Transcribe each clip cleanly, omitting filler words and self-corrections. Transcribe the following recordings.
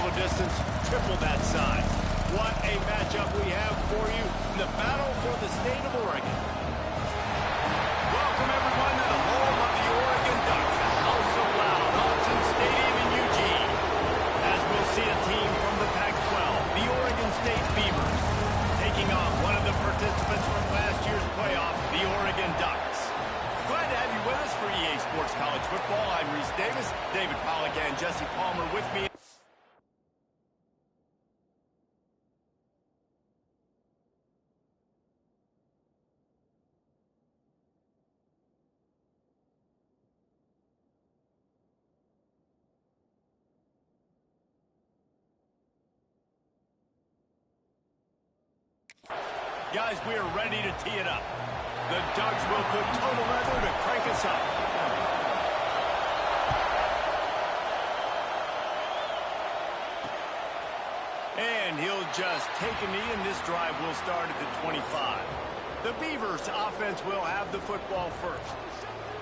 the distance, triple that size. What a matchup we have for you in the battle for the state of Oregon. Welcome, everyone, to the home of the Oregon Ducks, the House of Loud, Autzen Stadium in Eugene. As we'll see a team from the Pac-12, the Oregon State Beavers, taking on one of the participants from last year's playoff, the Oregon Ducks. Glad to have you with us for EA Sports College Football. I'm Reese Davis, David Pollack and Jesse Palmer with me. Guys, we are ready to tee it up. The Ducks will put total leather to crank us up. And he'll just take a knee, and this drive will start at the 25. The Beavers offense will have the football first.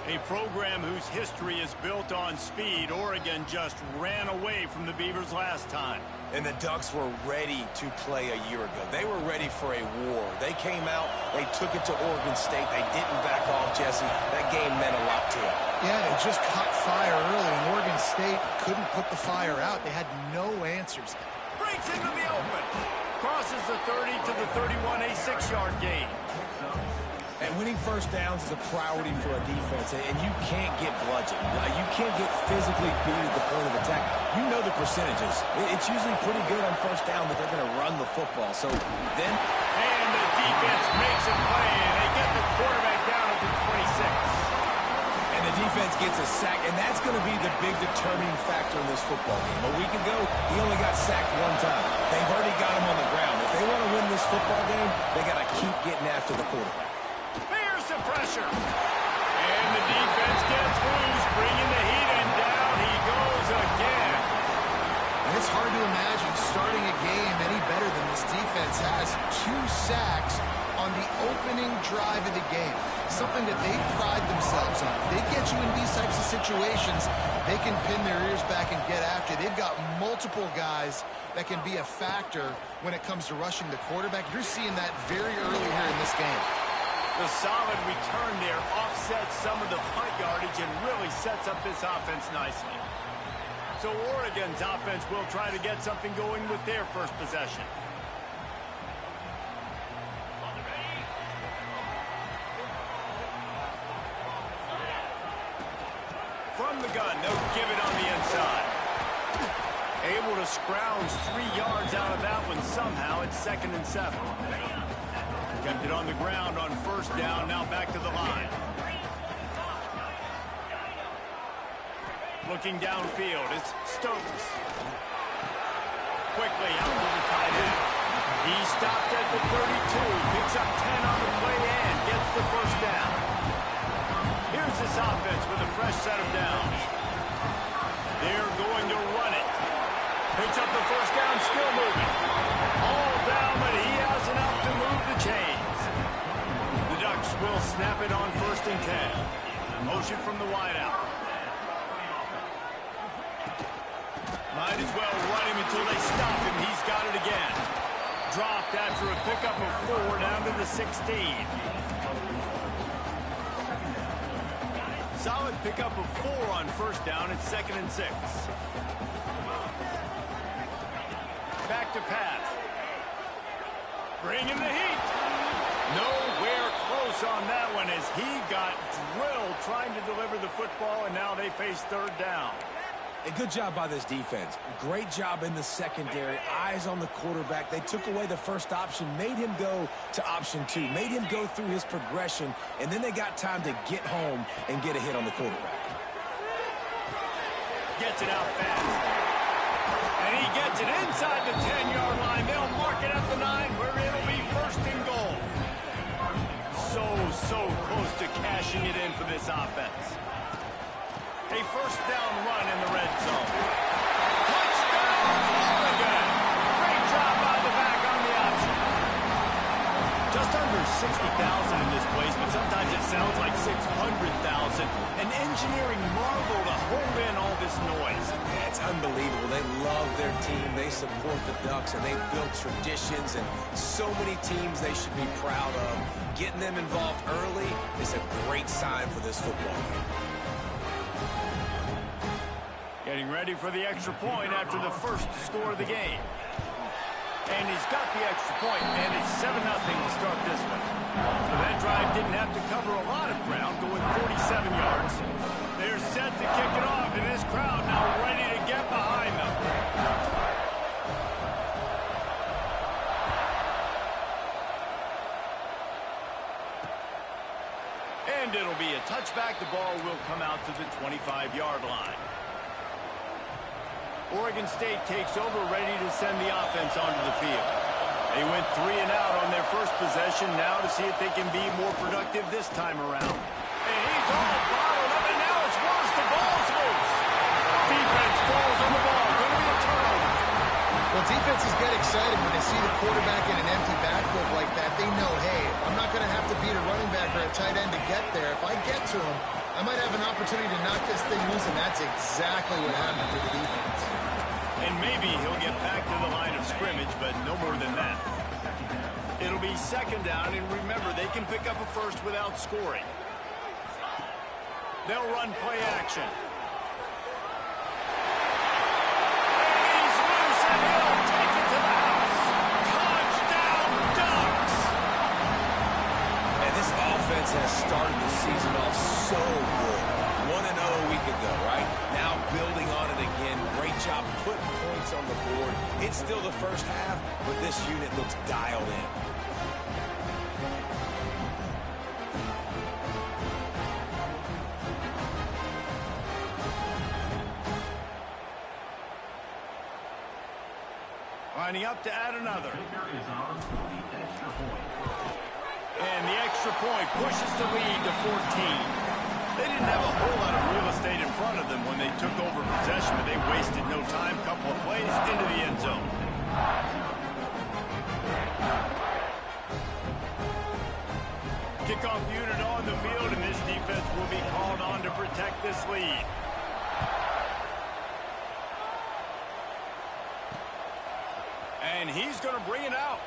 A program whose history is built on speed. Oregon just ran away from the Beavers last time. And the Ducks were ready to play a year ago. They were ready for a war. They came out, they took it to Oregon State. They didn't back off, Jesse. That game meant a lot to them. Yeah, they just caught fire early, and Oregon State couldn't put the fire out. They had no answers. Breaks into the open. Crosses the 30 to the 31, a 6-yard gain. And winning first downs is a priority for a defense, and you can't get bludgeoned. You can't get physically beat at the point of attack. You know the percentages. It's usually pretty good on first down that they're going to run the football. So then... And the defense makes a play, and they get the quarterback down at the 26. And the defense gets a sack, and that's going to be the big determining factor in this football game. A week ago, he only got sacked one time. They've already got him on the ground. If they want to win this football game, they got to keep getting after the quarterback. There's the pressure. And the defense gets loose, bringing the heat, and down he goes again. And it's hard to imagine starting a game any better than this defense has. 2 sacks on the opening drive of the game. Something that they pride themselves on. If they get you in these types of situations, they can pin their ears back and get after. They've got multiple guys that can be a factor when it comes to rushing the quarterback. You're seeing that very early here in this game. The solid return there offsets some of the punt yardage and really sets up this offense nicely. So Oregon's offense will try to get something going with their first possession. From the gun, they'll give it on the inside. Able to scrounge 3 yards out of that one somehow. It's 2nd and 7. Kept it on the ground on first down, now back to the line. Looking downfield, it's Stokes. Quickly out to the tight end. He stopped at the 32, picks up 10 on the play and gets the first down. Here's this offense with a fresh set of downs. They're going to run it. Picks up the first down, still moving. All down, but he has enough to move the chains. The Ducks will snap it on 1st and 10. Motion from the wideout. Might as well run him until they stop him. He's got it again. Dropped after a pickup of 4 down to the 16. Solid pickup of 4 on first down. It's 2nd and 6. Back to pass. Bringing the heat. Nowhere close on that one as he got drilled trying to deliver the football, and now they face 3rd down. A good job by this defense. Great job in the secondary. Eyes on the quarterback. They took away the first option, made him go to option 2, made him go through his progression, and then they got time to get home and get a hit on the quarterback. Gets it out fast. And he gets it inside the 10-yard line. They'll mark it at the 9 where it'll be 1st and goal. So close to cashing it in for this offense. A first down run in the red zone. Touchdown, Oregon! Great job by the back on the option. Just under 60,000 in this place, but sometimes it sounds like 600,000. An engineering marvel to hold in all this noise. It's unbelievable. they love their team. They support the Ducks, and they've built traditions and so many teams they should be proud of. Getting them involved early is a great sign for this football game. Getting ready for the extra point after the first score of the game. And he's got the extra point, and it's 7-0 to start this one. So that drive didn't have to cover a lot of ground, going 47 yards. They're set to kick it off, and this crowd now ready to get behind them. And it'll be a touchback. The ball will come out to the 25-yard line. Oregon State takes over, ready to send the offense onto the field. They went 3 and out on their first possession, now to see if they can be more productive this time around. And he's all bottled up, and now it's worse. The ball's loose. Defense falls on the ball. Going to be a turnover. Well, defenses get excited when they see the quarterback in an empty backfield like that. They know, hey, I'm not going to have to beat a running back or a tight end to get there. If I get to him, I might have an opportunity to knock this thing loose, and that's exactly what happened to the defense. And maybe he'll get back to the line of scrimmage, but no more than that. It'll be second down, and remember, they can pick up a first without scoring. They'll run play action. And he's loose, and he'll take it to the house. Touchdown, Ducks! And this offense has started the season off so good. 1-0 a week ago, right? Now building on it again. Great job putting points on the board. It's still the first half, but this unit looks dialed in. Lining up to add another. And the extra point pushes the lead to 14. They didn't have a whole lot of real estate in front of them when they took over possession, but they wasted no time. Couple of plays into the end zone. Kickoff unit on the field, and this defense will be called on to protect this lead. And he's going to bring it out.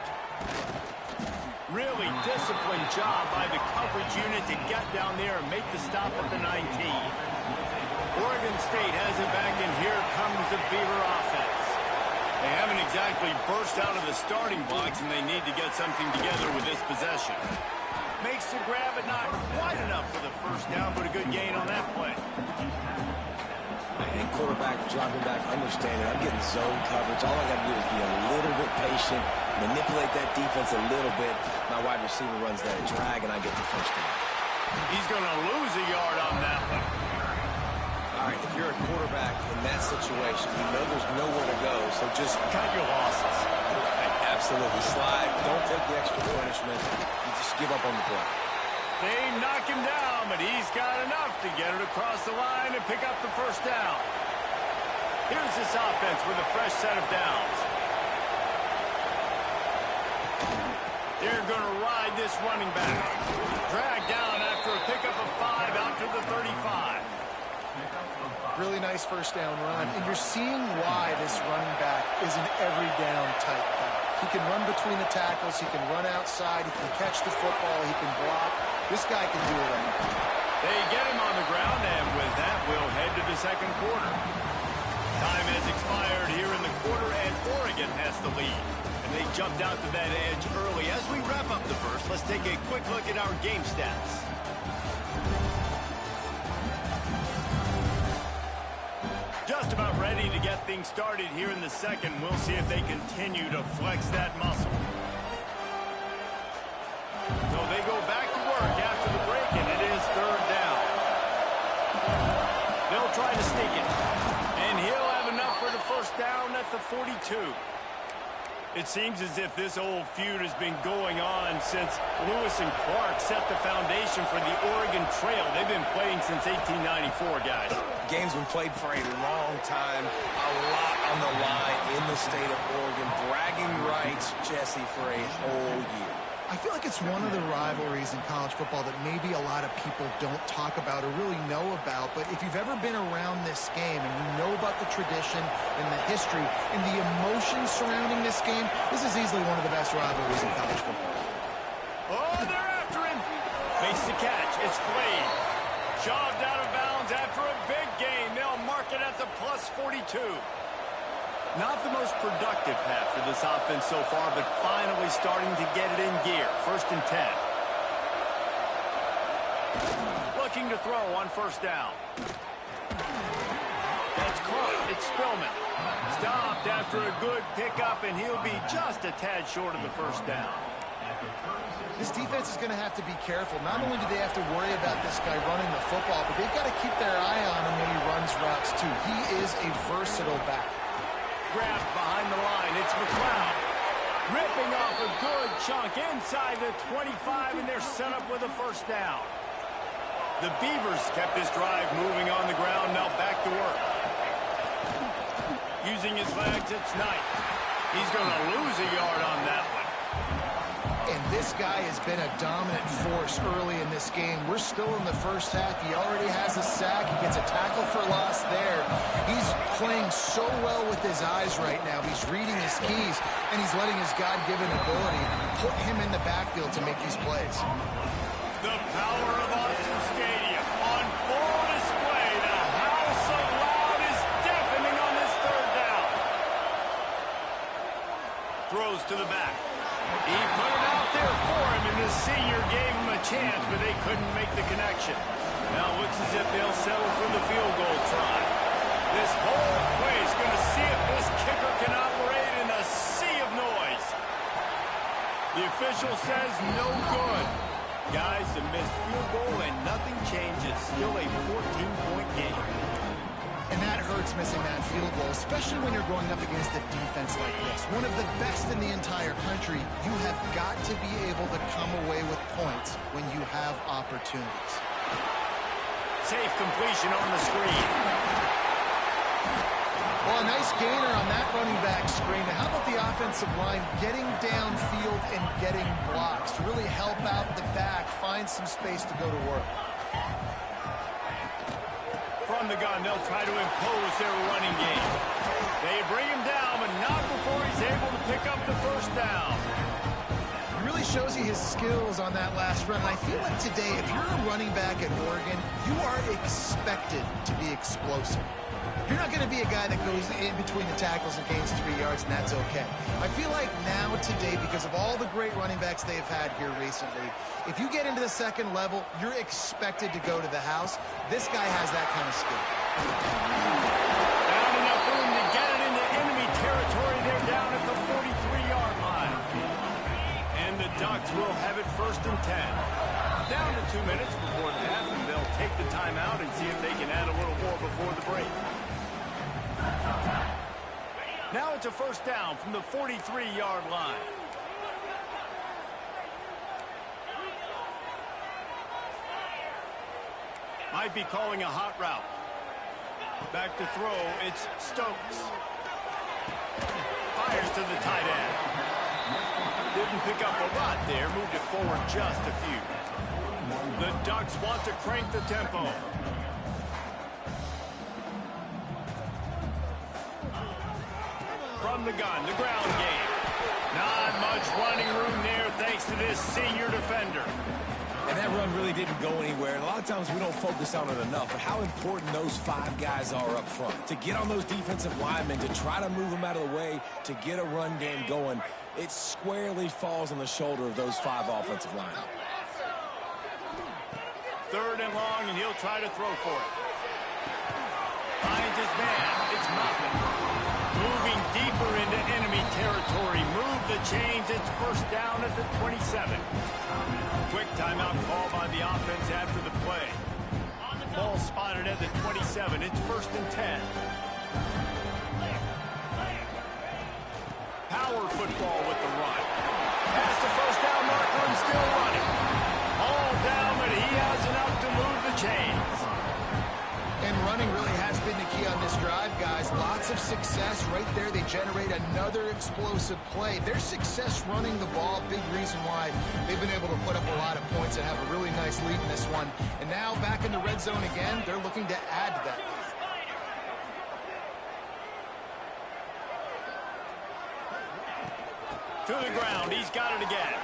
Really disciplined job by the coverage unit to get down there and make the stop at the 19. Oregon State has it back, and here comes the Beaver offense. They haven't exactly burst out of the starting blocks, and they need to get something together with this possession. Makes the grab, but not quite enough for the first down, but a good gain on that play. And quarterback dropping back, understanding I'm getting zone coverage. All I got to do is be a little bit patient, manipulate that defense a little bit. My wide receiver runs that drag, and I get the first down. He's going to lose a yard on that one. All right, if you're a quarterback in that situation, you know there's nowhere to go, so just Cut your losses. absolutely slide. Don't take the extra punishment. You just give up on the play. They knock him down, but he's got enough to get it across the line and pick up the first down. Here's this offense with a fresh set of downs. They're going to ride this running back. Dragged down after a pickup of 5 out to the 35. Really nice first down run, and you're seeing why this running back is an every down type back. He can run between the tackles, he can run outside, he can catch the football, he can block. This guy can do it all. They get him on the ground, and with that, we'll head to the second quarter. Time has expired here in the quarter, and Oregon has the lead. And they jumped out to that edge early. As we wrap up the first, let's take a quick look at our game stats. Just about ready to get things started here in the second. We'll see if they continue to flex that muscle. So they go back to work after the break, and it is third down. They'll try to sneak it. And he'll have enough for the first down at the 42. It seems as if this old feud has been going on since Lewis and Clark set the foundation for the Oregon Trail. They've been playing since 1894, guys. Game's been played for a long time, a lot on the line in the state of Oregon. Bragging rights, Jesse, for a whole year. I feel like it's one of the rivalries in college football that maybe a lot of people don't talk about or really know about. But if you've ever been around this game and you know about the tradition and the history and the emotion surrounding this game, this is easily one of the best rivalries in college football. Oh, they're after him. Makes the catch. It's Blade. Shoved out of bounds after a big gain. They'll mark it at the plus 42. Not the most productive half for this offense so far, but finally starting to get it in gear. 1st and 10. Looking to throw on 1st down. That's caught. It's Spillman. Stopped after a good pickup, and he'll be just a tad short of the 1st down. This defense is going to have to be careful. Not only do they have to worry about this guy running the football, but they've got to keep their eye on him when he runs routes, too. He is a versatile back. Grabbed behind the line. It's McLeod. Ripping off a good chunk inside the 25, and they're set up with a 1st down. The Beavers kept this drive moving on the ground. Now back to work. Using his legs, it's Knight. He's going to lose a yard on that one. And this guy has been a dominant force early in this game. We're still in the 1st half. He already has a sack. He gets a tackle for loss there. He's playing so well with his eyes right now. He's reading his keys, and he's letting his God-given ability put him in the backfield to make these plays. The power of Austin Stadium on full display. The house of loud is deafening on this 3rd down. Throws to the back. He put it out there for him, and the senior gave him a chance, but they couldn't make the connection. Now it looks as if they'll settle for the field goal try. This whole place going to see if this kicker can operate in a sea of noise. The official says no good. Guys, a missed field goal, and nothing changes. Still a 14-point game. And that hurts, missing that field goal, especially when you're going up against a defense like this. One of the best in the entire country. You have got to be able to come away with points when you have opportunities. Safe completion on the screen. Well, a nice gainer on that running back screen. Now, how about the offensive line getting downfield and getting blocks to really help out the back, find some space to go to work? From the gun, they'll try to impose their running game. They bring him down, but not before he's able to pick up the 1st down. It really shows you his skills on that last run. And I feel like today, if you're a running back at Oregon, you are expected to be explosive. You're not going to be a guy that goes in between the tackles and gains 3 yards, and that's okay. I feel like now, today, because of all the great running backs they've had here recently, if you get into the 2nd level, you're expected to go to the house. This guy has that kind of skill. Not enough room to get it into enemy territory. They're down at the 43-yard line. And the Ducks will have it 1st and 10. Down to 2 minutes before the half, and they'll take the timeout and see if they can add a little more before the break. Now it's a 1st down from the 43-yard line. Might be calling a hot route. Back to throw, it's Stokes. Fires to the tight end. Didn't pick up a lot there, moved it forward just a few. The Ducks want to crank the tempo. From the gun, the ground game. Not much running room there thanks to this senior defender. And that run really didn't go anywhere. And a lot of times we don't focus on it enough, but how important those 5 guys are up front. To get on those defensive linemen, to try to move them out of the way, to get a run game going, it squarely falls on the shoulder of those 5 offensive linemen. 3rd and long, and he'll try to throw for it. Finds his man. It's Moffitt. Moving deeper into enemy territory. Move the chains. It's 1st down at the 27. Quick timeout call by the offense after the play. Ball spotted at the 27. It's 1st and 10. Power football with the run. Past the 1st down marker and still running. All down, but he has enough to move the chains. And running really has been the key on this drive, guys. Lots of success right there. They generate another explosive play. Their success running the ball, big reason why they've been able to put up a lot of points and have a really nice lead in this one. And now back in the red zone again, they're looking to add to that lead. To the ground, he's got it again.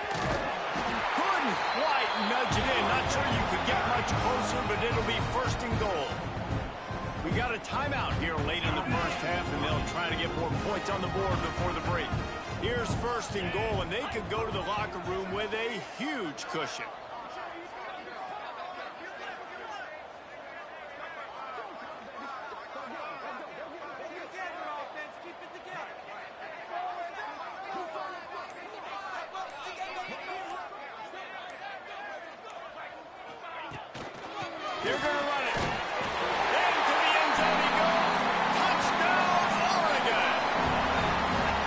Couldn't quite nudge it in. Not sure you could get much closer, but it'll be first and goal. We got a timeout here late in the first half, and they'll try to get more points on the board before the break. Here's first and goal, and they could go to the locker room with a huge cushion. They're going to run it. Into the end zone he goes. Touchdown, Oregon.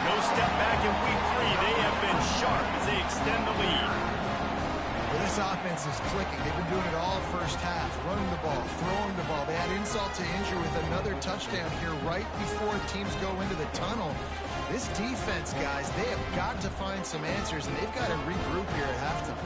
No step back in week 3. They have been sharp as they extend the lead. Well, this offense is clicking. They've been doing it all first half. Running the ball, throwing the ball. They had insult to injury with another touchdown here right before teams go into the tunnel. This defense, guys, they have got to find some answers, and they've got to regroup here at halftime.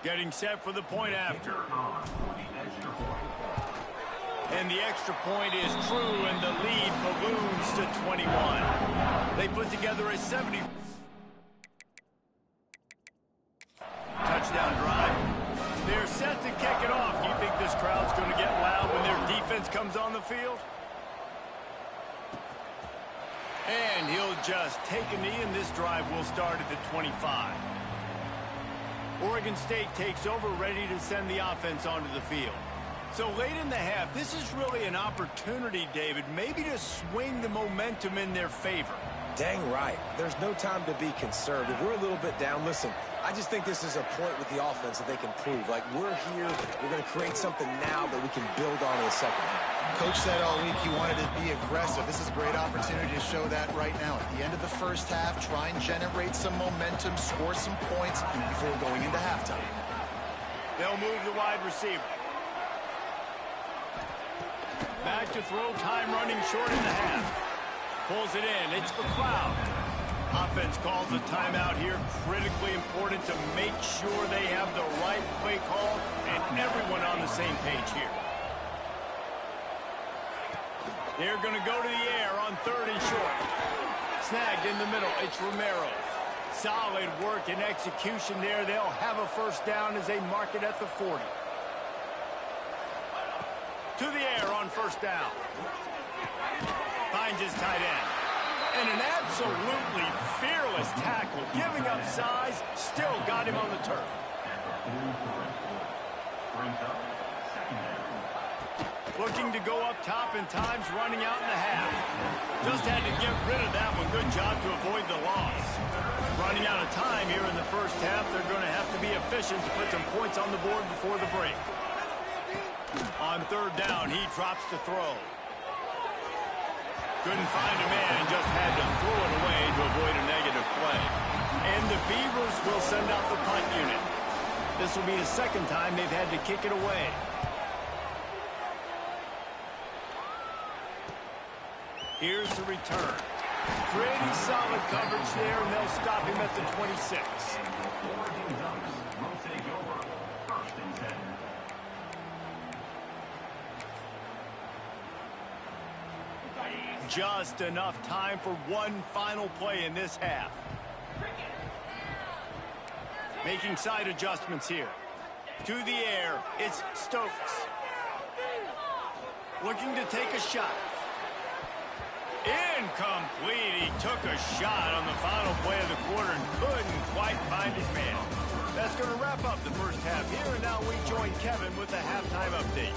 Getting set for the point after. And the extra point is true, and the lead balloons to 21. They put together a 70 touchdown drive. They're set to kick it off. Do you think this crowd's going to get loud when their defense comes on the field? And he'll just take a knee, and this drive will start at the 25. Oregon State takes over, ready to send the offense onto the field. So late in the half, this is really an opportunity, David, maybe to swing the momentum in their favor. Dang right. There's no time to be conservative. We're a little bit down. Listen, I just think this is a point with the offense that they can prove. Like, we're here, we're going to create something now that we can build on in the second half. Coach said all week he wanted to be aggressive. This is a great opportunity to show that right now. At the end of the first half, try and generate some momentum, score some points before going into halftime. They'll move the wide receiver. Back to throw, time running short in the half. Pulls it in, it's McLeod. Offense calls a timeout here. Critically important to make sure they have the right play call and everyone on the same page here. They're going to go to the air on 3rd and short. Snagged in the middle, it's Romero. Solid work and execution there. They'll have a first down as they mark it at the 40. To the air on first down. Finds his tight end. And an absolutely fearless tackle. Giving up size, still got him on the turf. Looking to go up top and times running out in the half. Just had to get rid of that one. Good job to avoid the loss. Running out of time here in the first half. They're going to have to be efficient to put some points on the board before the break. On 3rd down, he drops to throw. Couldn't find a man and just had to throw it away to avoid a negative play. And the Beavers will send out the punt unit. This will be the second time they've had to kick it away. Here's the return. Pretty solid coverage there, and they'll stop him at the 26. Just enough time for one final play in this half. Making side adjustments here. To the air, it's Stokes. Looking to take a shot. Incomplete. He took a shot on the final play of the quarter and couldn't quite find his man. That's going to wrap up the first half here, and now we join Kevin with the halftime update.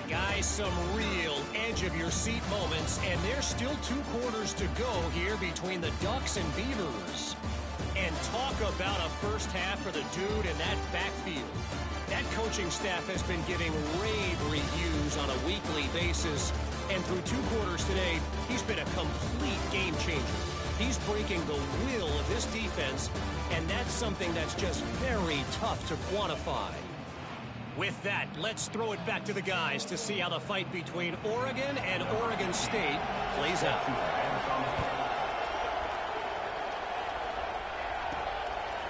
Guys, some real edge-of-your-seat moments, and there's still 2 quarters to go here between the Ducks and Beavers. And talk about a first half for the dude in that backfield. That coaching staff has been giving rave reviews on a weekly basis. And through 2 quarters today, he's been a complete game changer. He's breaking the will of this defense, and that's something that's just very tough to quantify. With that, let's throw it back to the guys to see how the fight between Oregon and Oregon State plays out.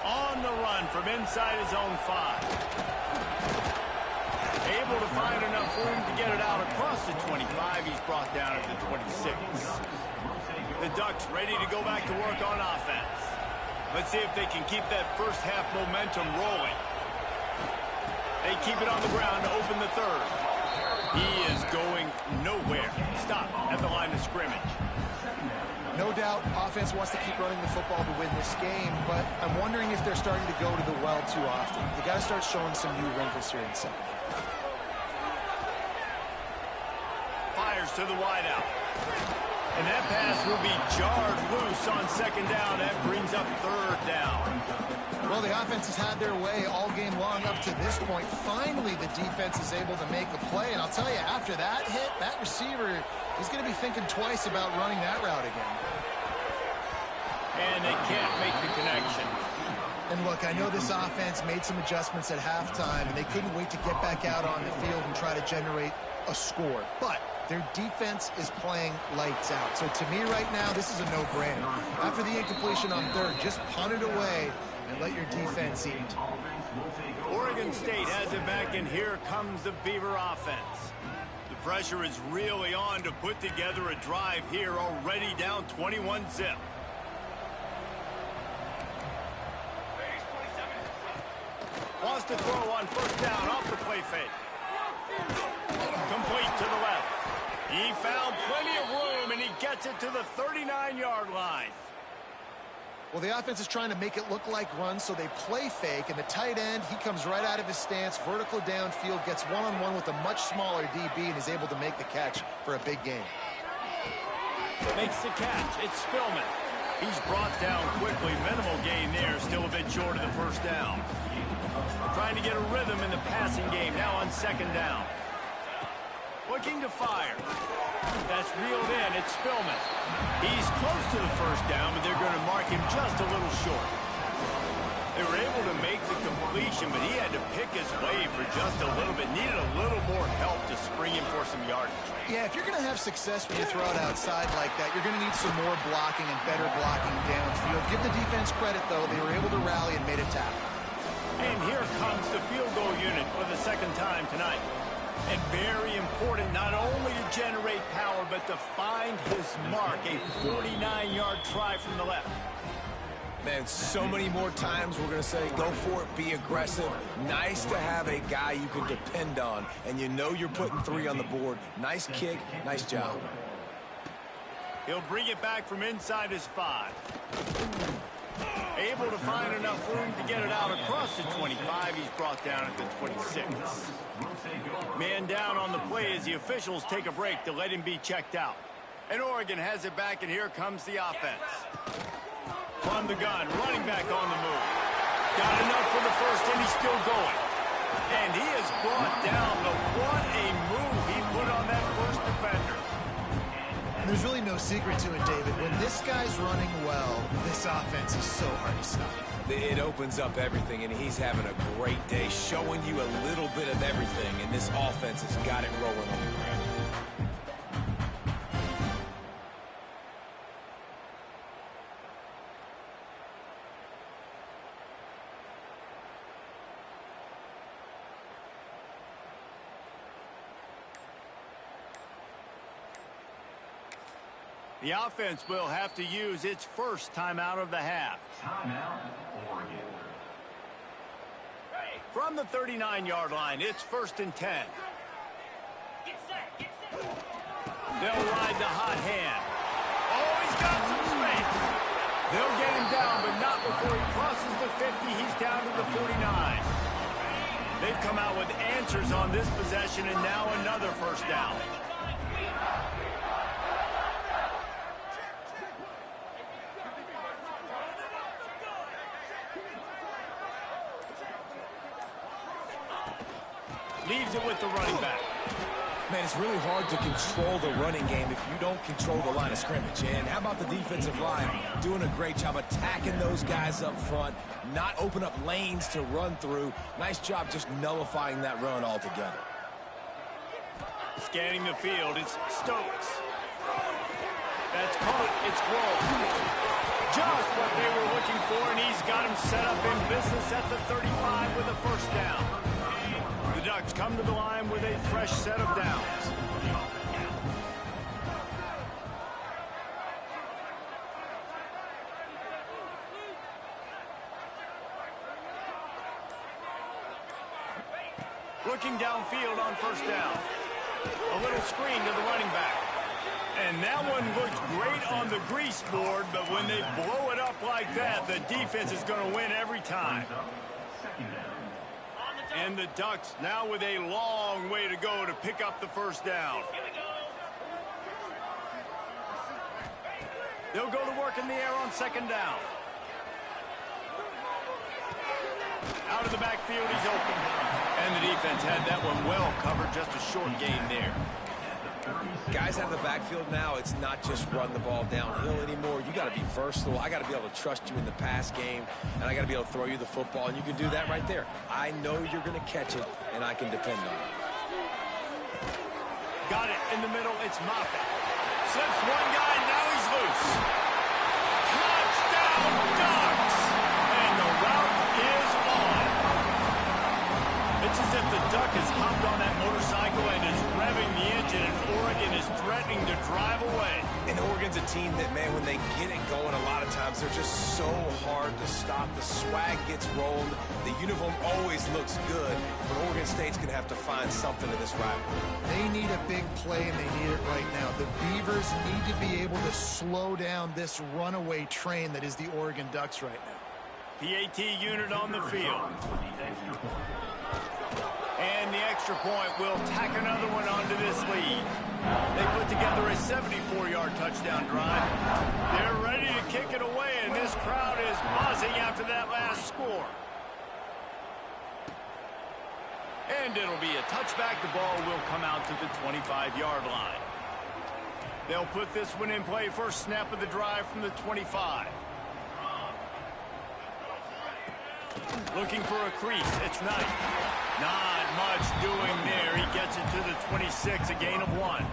On the run from inside his own 5. Able to find enough room to get it out across the 25. He's brought down at the 26. The Ducks ready to go back to work on offense. Let's see if they can keep that first half momentum rolling. They keep it on the ground to open the 3rd. He is going nowhere. Stop at the line of scrimmage. No doubt, offense wants to keep running the football to win this game, but I'm wondering if they're starting to go to the well too often. They got to start showing some new wrinkles here in second. Fires to the wideout. And that pass will be jarred loose on 2nd down. That brings up 3rd down. Well, the offense has had their way all game long up to this point. Finally, the defense is able to make a play. And I'll tell you, after that hit, that receiver is going to be thinking twice about running that route again. And they can't make the connection. And look, I know this offense made some adjustments at halftime, and they couldn't wait to get back out on the field and try to generate a score. But their defense is playing lights out. So to me right now, this is a no-brainer. After the incompletion on 3rd, just punt it away and let your defense eat. Oregon State has it back, and here comes the Beaver offense. The pressure is really on to put together a drive here, already down 21-zip. Wants to throw on 1st down off the play fake. Complete to the left. He found plenty of room, and he gets it to the 39-yard line. Well, the offense is trying to make it look like runs, so they play fake, and the tight end, he comes right out of his stance, vertical downfield, gets one-on-one with a much smaller DB, and is able to make the catch for a big game. Makes the catch. It's Spillman. He's brought down quickly. Minimal gain there, still a bit short of the 1st down. Trying to get a rhythm in the passing game, now on 2nd down. Looking to fire. That's reeled in. It's Spillman. He's close to the 1st down, but they're going to mark him just a little short. They were able to make the completion, but he had to pick his way for just a little bit. Needed a little more help to spring him for some yardage. Yeah, if you're going to have success when you throw it outside like that, you're going to need some more blocking and better blocking downfield. Give the defense credit, though. They were able to rally and made a tackle. And here comes the field goal unit for the 2nd time tonight. And very important, not only to generate power, but to find his mark. A 49-yard try from the left. Man, so many more times we're going to say, go for it, be aggressive. Nice to have a guy you can depend on, and you know you're putting 3 on the board. Nice kick, nice job. He'll bring it back from inside his 5. Able to find enough room to get it out across the 25. He's brought down at the 26. Man down on the play as the officials take a break to let him be checked out. And Oregon has it back, and here comes the offense. From the gun, running back on the move. Got enough for the 1st, and he's still going. And he is brought down. But what a move he put on that 1st defender. And there's really no secret to it, David. When this guy's running well, this offense is so hard to stop. It opens up everything, and he's having a great day, showing you a little bit of everything, and this offense has got it rolling on the ground. The offense will have to use its 1st timeout of the half. Timeout, Oregon. From the 39-yard line, it's 1st and 10. They'll ride the hot hand. Oh, he's got some space. They'll get him down, but not before he crosses the 50. He's down to the 49. They've come out with answers on this possession, and now another 1st down. Leaves it with the running back. Man, it's really hard to control the running game if you don't control the line of scrimmage. And how about the defensive line doing a great job attacking those guys up front, not open up lanes to run through. Nice job just nullifying that run altogether. Scanning the field, it's Stokes. That's caught, it's Grove. Just what they were looking for, and he's got him set up in business at the 35 with a first down. The Ducks come to the line with a fresh set of downs. Looking downfield on first down. A little screen to the running back. And that one looked great on the grease board, but when they blow it up like that, the defense is going to win every time. And the Ducks now with a long way to go to pick up the first down. They'll go to work in the air on second down. Out of the backfield, he's open. And the defense had that one well covered, just a short gain there. Guys out of the backfield now, it's not just run the ball downhill anymore. You got to be versatile. I got to be able to trust you in the pass game, and I got to be able to throw you the football, and you can do that right there. I know you're going to catch it, and I can depend on it. Got it in the middle. It's Moffitt. Slips one guy, now he's loose. Touchdown, Ducks! And the route is on. It's as if the Duck has hopped on that motorcycle and is revving the engine, and Oregon is threatening to drive away. And Oregon's a team that, man, when they get it going, a lot of times they're just so hard to stop. The swag gets rolled. The uniform always looks good. But Oregon State's going to have to find something in this rivalry. They need a big play, and they need it right now. The Beavers need to be able to slow down this runaway train that is the Oregon Ducks right now. PAT unit on the field. And the extra point will tack another one onto this lead. They put together a 74-yard touchdown drive. They're ready to kick it away, and this crowd is buzzing after that last score. And it'll be a touchback. The ball will come out to the 25-yard line. They'll put this one in play. First snap of the drive from the 25. Looking for a crease. It's Knight. Not much doing there. He gets it to the 26, a gain of 1.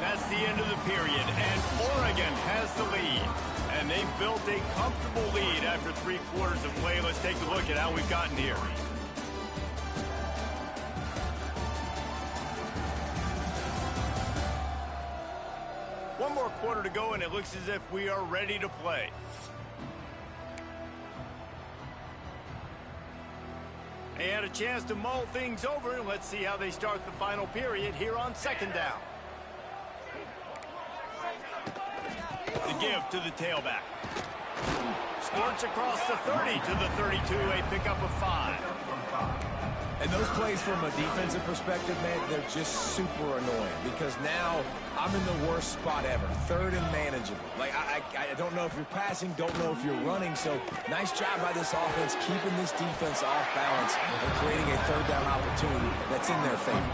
That's the end of the period, and Oregon has the lead. And they've built a comfortable lead after 3 quarters of play. Let's take a look at how we've gotten here. One more quarter to go, and it looks as if we are ready to play. They had a chance to mull things over, and let's see how they start the final period here on second down. The give to the tailback. Squirts across the 30 to the 32, a pickup of 5. And those plays from a defensive perspective, man, they're just super annoying because now I'm in the worst spot ever. Third and manageable. Like, I don't know if you're passing, don't know if you're running. So nice job by this offense keeping this defense off balance and creating a third down opportunity that's in their favor.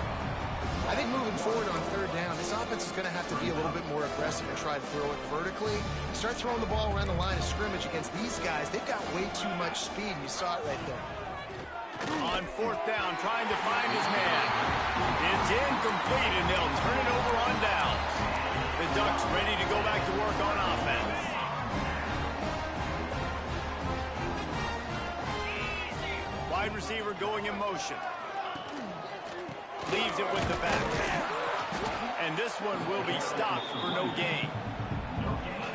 I think moving forward on third down, this offense is going to have to be a little bit more aggressive and try to throw it vertically. Start throwing the ball around the line of scrimmage against these guys. They've got way too much speed. You saw it right there. On fourth down, trying to find his man. It's incomplete, and they'll turn it over on downs. The Ducks ready to go back to work on offense. Wide receiver going in motion. Leaves it with the back. And this one will be stopped for no gain.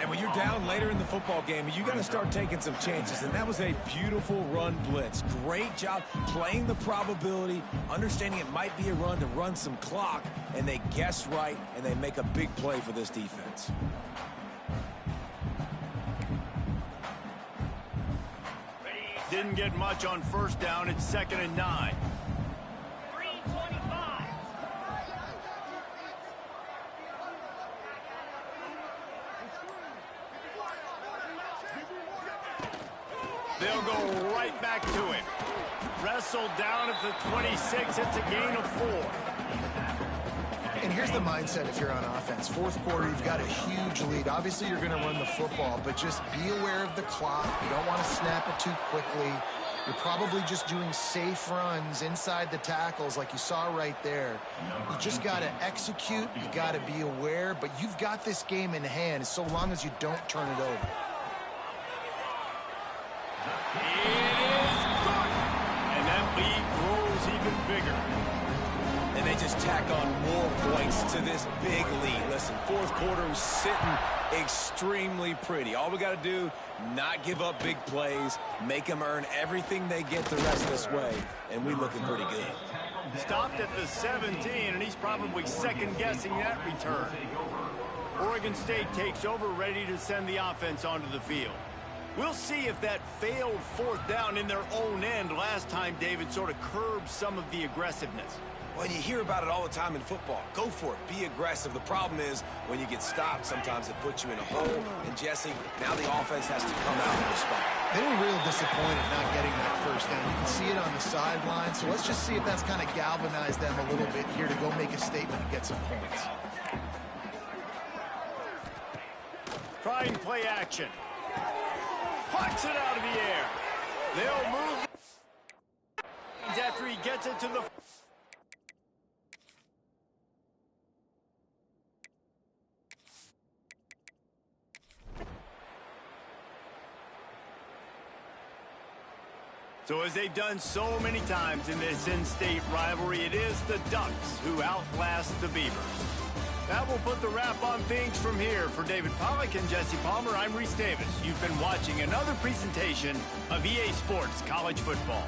And when you're down later in the football game, you got to start taking some chances. And that was a beautiful run blitz. Great job playing the probability, understanding it might be a run to run some clock, and they guess right, and they make a big play for this defense. Didn't get much on first down. It's 2nd and 9. back to him. Wrestled down at the 26. It's a gain of 4. And here's the mindset if you're on offense. Fourth quarter, you've got a huge lead. Obviously, you're going to run the football, but just be aware of the clock. You don't want to snap it too quickly. You're probably just doing safe runs inside the tackles like you saw right there. You just got to execute. You got to be aware, but you've got this game in hand so long as you don't turn it over. It is good. And that lead grows even bigger. And they just tack on more points to this big lead. Listen, fourth quarter is sitting extremely pretty. All we got to do, not give up big plays, make them earn everything they get the rest of this way, and we looking pretty good. Stopped at the 17, and he's probably second-guessing that return. Oregon State takes over, ready to send the offense onto the field. We'll see if that failed fourth down in their own end last time, David, sort of curbed some of the aggressiveness. Well, you hear about it all the time in football. Go for it. Be aggressive. The problem is when you get stopped, sometimes it puts you in a hole. And, Jesse, now the offense has to come out and respond. They were real disappointed not getting that first down. You can see it on the sideline. So let's just see if that's kind of galvanized them a little bit here to go make a statement and get some points. Trying play action. Punts it out of the air. They'll move after he gets it to the... So as they've done so many times in this in-state rivalry, it is the Ducks who outlast the Beavers. That will put the wrap on things from here. For David Pollack and Jesse Palmer, I'm Reese Davis. You've been watching another presentation of EA Sports College Football.